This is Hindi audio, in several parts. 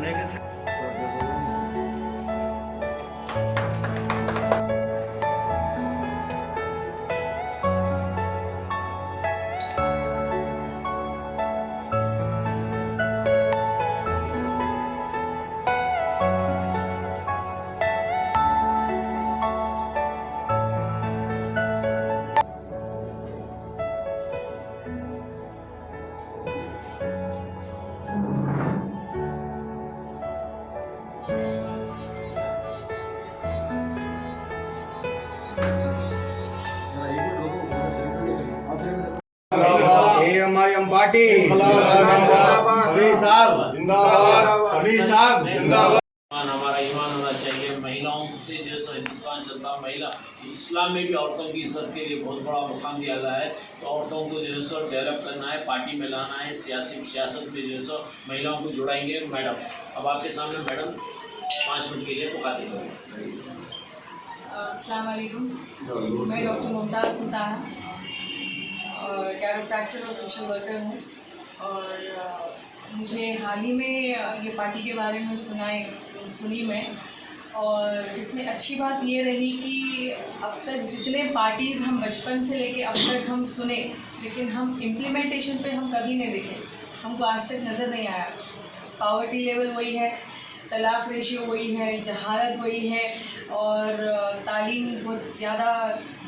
करने के एएमआईएम पार्टी सभी साहब जिंदाबाद, सभी साहब जिंदाबाद। हमारा ईमान होना चाहिए। महिलाओं से जो सो हिंदुस्तान चलता, महिला इस्लाम में भी औरतों की इज्जत के लिए बहुत बड़ा मुकाम दिया गया है। तो औरतों को जो है सो डेवलप करना है, पार्टी में लाना है, सियासत में जो है सो महिलाओं को जुड़ाएंगे। मैडम, अब आपके सामने मैडम 5 मिनट के लिए पुकारते करें। अस्सलाम वालेकुम, मैं डॉक्टर मुमताज़ सुल्ताना और कैरोप्रैक्टर और सोशल वर्कर हूँ। और मुझे हाल ही में ये पार्टी के बारे में सुनी मैं, और इसमें अच्छी बात ये रही कि अब तक जितने पार्टीज़ हम बचपन से लेके अब तक हम सुने, लेकिन हम इम्प्लीमेंटेशन पे हम कभी नहीं देखे, हमको आज तक नज़र नहीं आया। पावर्टी लेवल वही है, तलाक रेशियो वही है, जहालत वही है, और तालीम बहुत ज़्यादा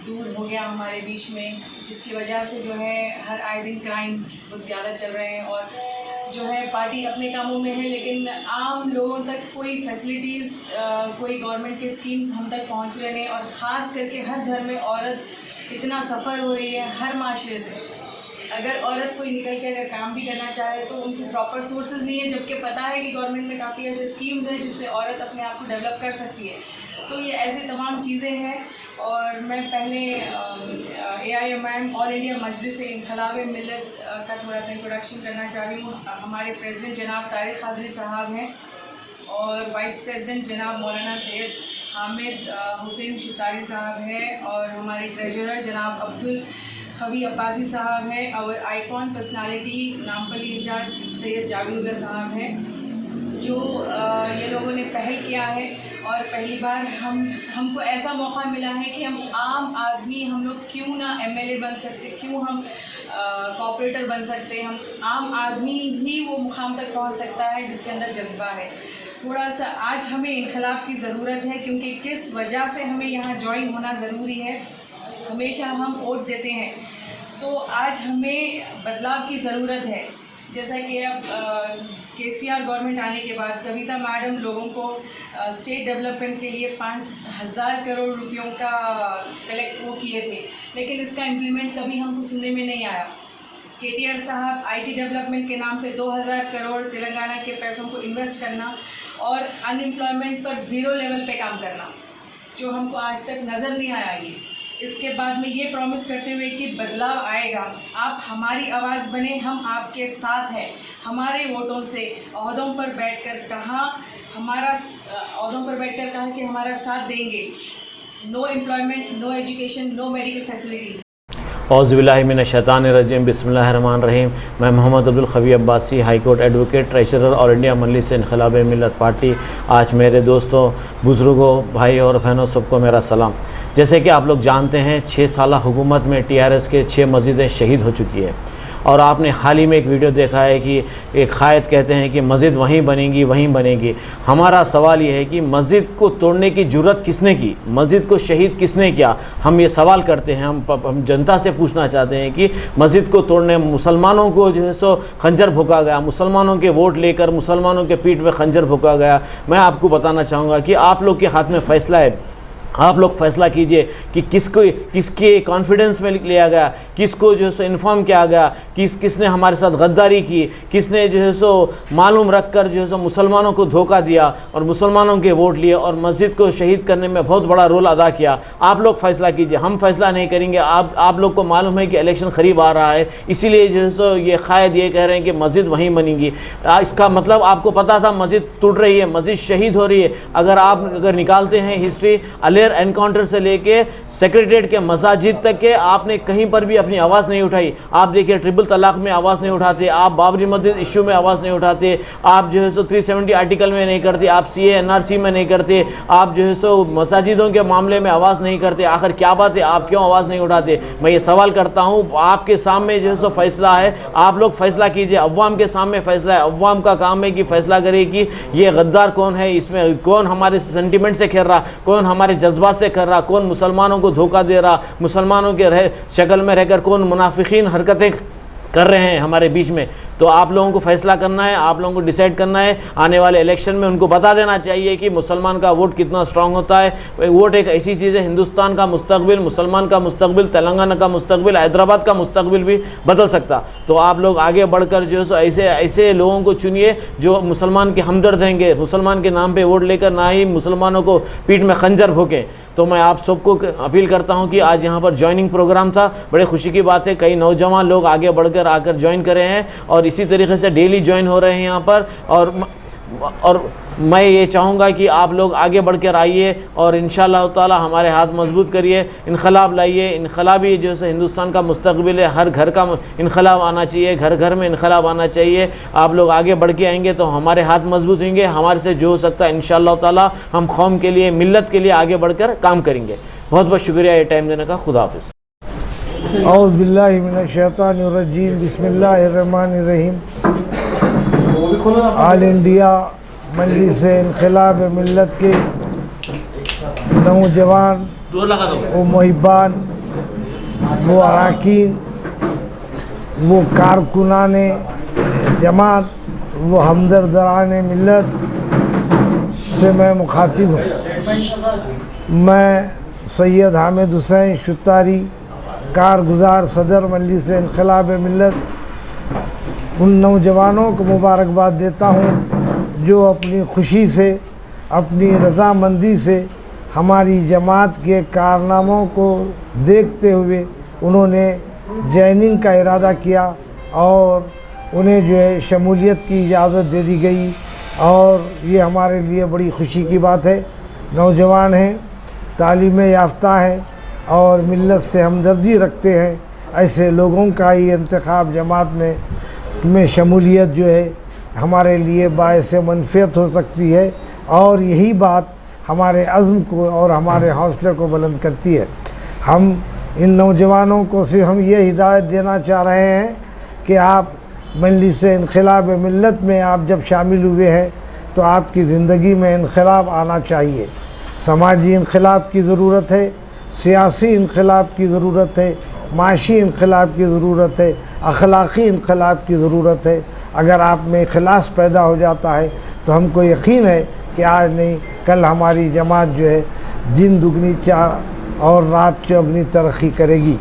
दूर हो गया हमारे बीच में, जिसकी वजह से जो है हर आए दिन क्राइम्स बहुत ज़्यादा चल रहे हैं। और जो है पार्टी अपने कामों में है, लेकिन आम लोगों तक कोई फैसिलिटीज़, कोई गवर्नमेंट के स्कीम्स हम तक पहुंच रहे हैं। और ख़ास करके हर घर में औरत इतना सफ़र हो रही है हर माशरे से। अगर औरत कोई निकल के अगर काम भी करना चाहे तो उनकी प्रॉपर सोर्सेज नहीं है, जबकि पता है कि गवर्नमेंट में काफ़ी ऐसे स्कीम्स हैं जिससे औरत अपने आप को डेवलप कर सकती है। तो ये ऐसे तमाम चीज़ें हैं। और मैं पहले AIMIM all India Majlis Inquilab मिल्लत का थोड़ा सा इंट्रोडक्शन करना चाह रही हूँ। हमारे प्रेसिडेंट जनाब तारिक कादरी साहब हैं, और वाइस प्रेसिडेंट जनाब मौलाना सैयद हामिद हुसैन शुतारी साहब हैं, और हमारे ट्रेजरर जनाब अब्दुल खबी अब्बासी साहब हैं, और icon personality Nampally in-charge Syed Javedulla साहब हैं, जो ये लोगों ने पहल किया है। और पहली बार हमको ऐसा मौका मिला है कि हम आम आदमी, हम लोग क्यों ना MLA बन सकते, क्यों हम कॉर्पोरेटर बन सकते, हम आम आदमी ही वो मुकाम तक पहुंच सकता है जिसके अंदर जज्बा है। थोड़ा सा आज हमें इनकलाब की ज़रूरत है, क्योंकि किस वजह से हमें यहाँ ज्वाइन होना ज़रूरी है। हमेशा हम वोट देते हैं, तो आज हमें बदलाव की ज़रूरत है। जैसा कि अब KCR गवर्नमेंट आने के बाद कविता मैडम लोगों को स्टेट डेवलपमेंट के लिए 5000 करोड़ रुपयों का कलेक्ट वो किए थे, लेकिन इसका इम्प्लीमेंट कभी हमको सुनने में नहीं आया। KTR साहब IT डेवलपमेंट के नाम पे 2000 करोड़ तेलंगाना के पैसों को इन्वेस्ट करना और अनएम्प्लॉयमेंट पर 0 लेवल पे काम करना, जो हमको आज तक नज़र नहीं आया। ये इसके बाद में ये प्रॉमिस करते हुए कि बदलाव आएगा, आप हमारी आवाज़ बने, हम आपके साथ हैं। हमारे वोटों से ओहदों पर बैठकर कहा कि हमारा साथ देंगे। No employment, no education, no medical facilities. औज़ुबिल्लाहिमिनश्शैतानिर्रजीम, बिस्मिल्लाहिर्रहमानिर्रहीम। मैं Mohammed Abdul Khabi Abbasi, high court advocate, treasurer all India Majlis Inquilab Millat party. आज मेरे दोस्तों, बुज़ुर्गों, भाई और बहनों, सबको मेरा सलाम। जैसे कि आप लोग जानते हैं, 6 साल हुकूमत में TRS के 6 मस्जिदें शहीद हो चुकी है। और आपने हाल ही में एक वीडियो देखा है कि एक क़ायद कहते हैं कि मस्जिद वहीं बनेगी। हमारा सवाल ये है कि मस्जिद को तोड़ने की जुर्रत किसने की, मस्जिद को शहीद किसने किया? हम ये सवाल करते हैं, हम जनता से पूछना चाहते हैं कि मस्जिद को तोड़ने मुसलमानों को जो है सो खंजर भोंका गया, मुसलमानों के वोट लेकर मुसलमानों के पीठ में खंजर भोंका गया। मैं आपको बताना चाहूँगा कि आप लोग के हाथ में फ़ैसला है, आप लोग फैसला कीजिए कि किसके कॉन्फिडेंस में लिया गया, किसको जो है सो इन्फॉर्म किया गया, किसने हमारे साथ गद्दारी की, किसने जो है सो मालूम रख कर जो है सो मुसलमानों को धोखा दिया और मुसलमानों के वोट लिए और मस्जिद को शहीद करने में बहुत बड़ा रोल अदा किया। आप लोग फैसला कीजिए, हम फैसला नहीं करेंगे। आप लोग को मालूम है कि इलेक्शन करीब आ रहा है, इसीलिए जो है सो ये क़ायद ये कह रहे हैं कि मस्जिद वहीं बनेगी। इसका मतलब आपको पता था मस्जिद टूट रही है, मस्जिद शहीद हो रही है। अगर निकालते हैं हिस्ट्री, रेयर एनकाउंटर से लेके सेक्रेटरीट के मसाजिद तक के आपने कहीं पर भी अपनी आवाज़ नहीं उठाई। आप देखिए ट्रिपल तलाक में आवाज़ नहीं उठाते, आप बाबरी मस्जिद इश्यू में आवाज़ नहीं उठाते, आप जो है सो 370 आर्टिकल में नहीं करते, आप CA NRC में नहीं करते, आप जो है सो मसाजिदों के मामले में आवाज़ नहीं करते। आखिर क्या बात है, आप क्यों आवाज़ नहीं उठाते? मैं ये सवाल करता हूँ, आपके सामने जो है सो फैसला है, आप लोग फैसला कीजिए। अव्वाम के सामने फैसला है, अव्वाम का काम है कि फैसला करे कि ये गद्दार कौन है, इसमें कौन हमारे सेंटिमेंट से खेल रहा, कौन हमारे जज्बात से कर रहा, कौन मुसलमानों को धोखा दे रहा, मुसलमानों के शक्ल में रहकर कौन मुनाफिकीन हरकतें कर रहे हैं हमारे बीच में। तो आप लोगों को फैसला करना है, आप लोगों को डिसाइड करना है। आने वाले इलेक्शन में उनको बता देना चाहिए कि मुसलमान का वोट कितना स्ट्रांग होता है। वोट एक ऐसी चीज़ है, हिंदुस्तान का मुस्तकबिल, मुसलमान का मुस्तकबिल, तेलंगाना का मुस्तकबिल, हैदराबाद का मुस्तकबिल भी बदल सकता। तो आप लोग आगे बढ़कर जो है सो ऐसे लोगों को चुनिए जो मुसलमान के हमदर्द रहेंगे, मुसलमान के नाम पर वोट लेकर ना ही मुसलमानों को पीठ में खंजर भोंकें। तो मैं आप सबको अपील करता हूं कि आज यहाँ पर ज्वाइनिंग प्रोग्राम था, बड़े खुशी की बात है, कई नौजवान लोग आगे बढ़कर आकर ज्वाइन करे हैं और इसी तरीके से डेली ज्वाइन हो रहे हैं यहाँ पर। और मैं ये चाहूँगा कि आप लोग आगे बढ़कर आइए और इंशाअल्लाह ताला हमारे हाथ मजबूत करिए, इनकलाब लाइए। इनकलाब ही जो है हिंदुस्तान का मुस्तकबिल है, हर घर का इनकलाब आना चाहिए, घर घर में इनकलाब आना चाहिए। आप लोग आगे बढ़ के आएंगे तो हमारे हाथ मजबूत होंगे, हमारे से जो हो सकता है इंशाअल्लाह ताला हम कौम के लिए, मिल्लत के लिए आगे बढ़कर काम करेंगे। बहुत बहुत शुक्रिया ये टाइम देने का। खुदा हाफिज़। औज़ु बिल्लाहि मिनश शैतानिर रजीम, बिस्मिल्लाहिर्रहमानिर्रहीम। ऑल इंडिया मजलिस इनक़िलाब मिल्लत के नौजवान, वो मुहिब्बान, वो अरकान, वो कारकुनान जमात, वो हमदर्दान मिल्लत से मैं मुखातिब हूँ। मैं सैयद हामिद हुसैन शुतारी, कारगुजार सदर मजलिस इनक़िलाब मिल्लत, उन नौजवानों को मुबारकबाद देता हूँ जो अपनी खुशी से, अपनी रज़ामंदी से हमारी जमात के कारनामों को देखते हुए उन्होंने जॉइनिंग का इरादा किया और उन्हें जो है शमूलियत की इजाज़त दे दी गई और ये हमारे लिए बड़ी खुशी की बात है। नौजवान हैं, तालीम याफ्ता हैं और मिल्लत से हमदर्दी रखते हैं, ऐसे लोगों का ही इंतखाब जमात में शमूलियत जो है हमारे लिए बायस मनफ़ियत हो सकती है और यही बात हमारे अज़्म को और हमारे हौसले को बुलंद करती है। हम इन नौजवानों को सिर्फ हम ये हिदायत देना चाह रहे हैं कि आप मजलिस इनक़िलाब मिल्लत में आप जब शामिल हुए हैं तो आपकी ज़िंदगी में इनक़िलाब आना चाहिए। समाजी इनक़िलाब की ज़रूरत है, सियासी इनक़िलाब की ज़रूरत है, माशी इनक़िलाब की ज़रूरत है, अखलाक़ी इनक़िलाब की ज़रूरत है। अगर आप में इखलास पैदा हो जाता है तो हमको यकीन है कि आज नहीं कल हमारी जमात जो है दिन दुगनी चार और रात चौगनी तरक्की करेगी।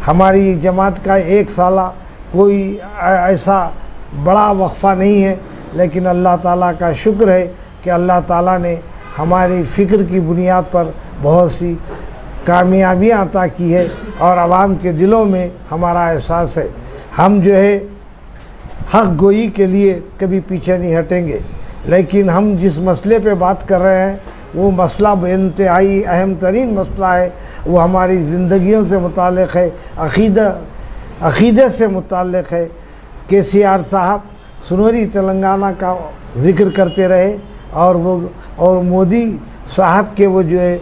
हमारी जमात का एक साला कोई ऐसा बड़ा वक्फ़ा नहीं है, लेकिन अल्लाह ताला का शुक्र है कि अल्लाह ताला ने हमारी फ़िक्र की बुनियाद पर बहुत सी कामयाबियाँ अता की है और आवाम के दिलों में हमारा एहसास है। हम जो है हक़ गोई के लिए कभी पीछे नहीं हटेंगे, लेकिन हम जिस मसले पे बात कर रहे हैं वो मसला बेइंतहाई अहम तरीन मसला है। वो हमारी ज़िंदगियों से मुताल्लिक़ है, अक़ीदे से मुताल्लिक़ है। KCR साहब सुनहरी तेलंगाना का ज़िक्र करते रहे और मोदी साहब के वो जो है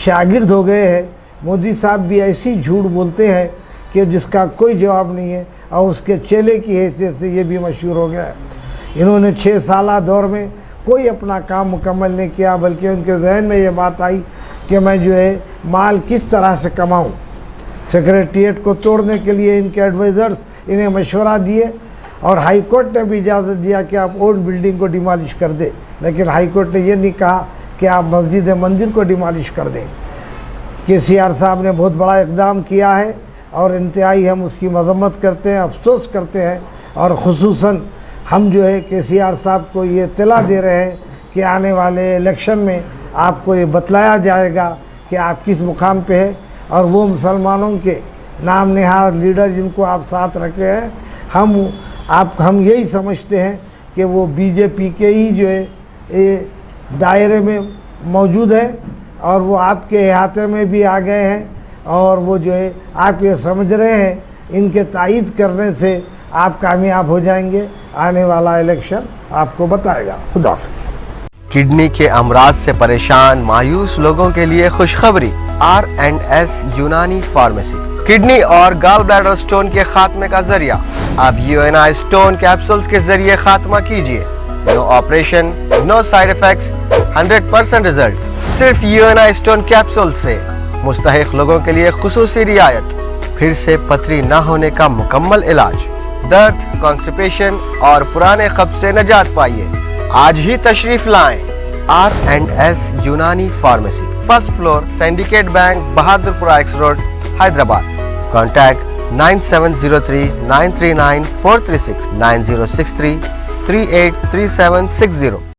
शागिर्द हो गए हैं। मोदी साहब भी ऐसी झूठ बोलते हैं कि जिसका कोई जवाब नहीं है और उसके चेले की हैसियत से ये भी मशहूर हो गया है। इन्होंने 6 साला दौर में कोई अपना काम मुकम्मल नहीं किया, बल्कि उनके जहन में ये बात आई कि मैं जो है माल किस तरह से कमाऊं। सेक्रेटरीट को तोड़ने के लिए इनके एडवाइज़र्स इन्हें मशवरा दिए और हाई कोर्ट ने भी इजाज़त दिया कि आप ओल्ड बिल्डिंग को डिमॉलिश कर दें, लेकिन हाई कोर्ट ने ये नहीं कहा कि आप मस्जिद मंदिर को डिमॉलिश कर दें। KCR साहब ने बहुत बड़ा इक़दाम किया है और इंतहाई हम उसकी मज़म्मत करते हैं, अफसोस करते हैं और ख़ुसूसन हम जो है KCR साहब को ये इत्तला दे रहे हैं कि आने वाले इलेक्शन में आपको ये बतलाया जाएगा कि आप किस मुकाम पे है और वो मुसलमानों के नाम नहाद लीडर जिनको आप साथ रखे हैं हम यही समझते हैं कि वो BJP के ही जो है ये दायरे में मौजूद है और वो आपके अहाते में भी आ गए हैं, और वो जो है आप ये समझ रहे हैं, इनके तायीद करने से आप कामयाब हो जाएंगे। आने वाला इलेक्शन आपको बताएगा। खुदा हाफ़िज़। किडनी के अमराज से परेशान मायूस लोगों के लिए खुशखबरी, R&S यूनानी फार्मेसी किडनी और गॉल ब्लैडर स्टोन के खात्मे का जरिया। अब UNI स्टोन कैप्सूल्स के जरिए खात्मा कीजिए। No operation, no side effects, 100% result. सिर्फ UNI स्टोन कैप्सूल से मुस्तहिक लोगों के लिए खुसूसी रियायत। फिर से पथरी न होने का मुकम्मल इलाज। दर्द, कॉन्स्टिपेशन और पुराने कब्ज से निजात पाइए। आज ही तशरीफ लाएं। R&S यूनानी pharmacy, first floor, syndicate bank, Bahadurpura x road, Hyderabad. Contact 9703 939 436 9063 383760।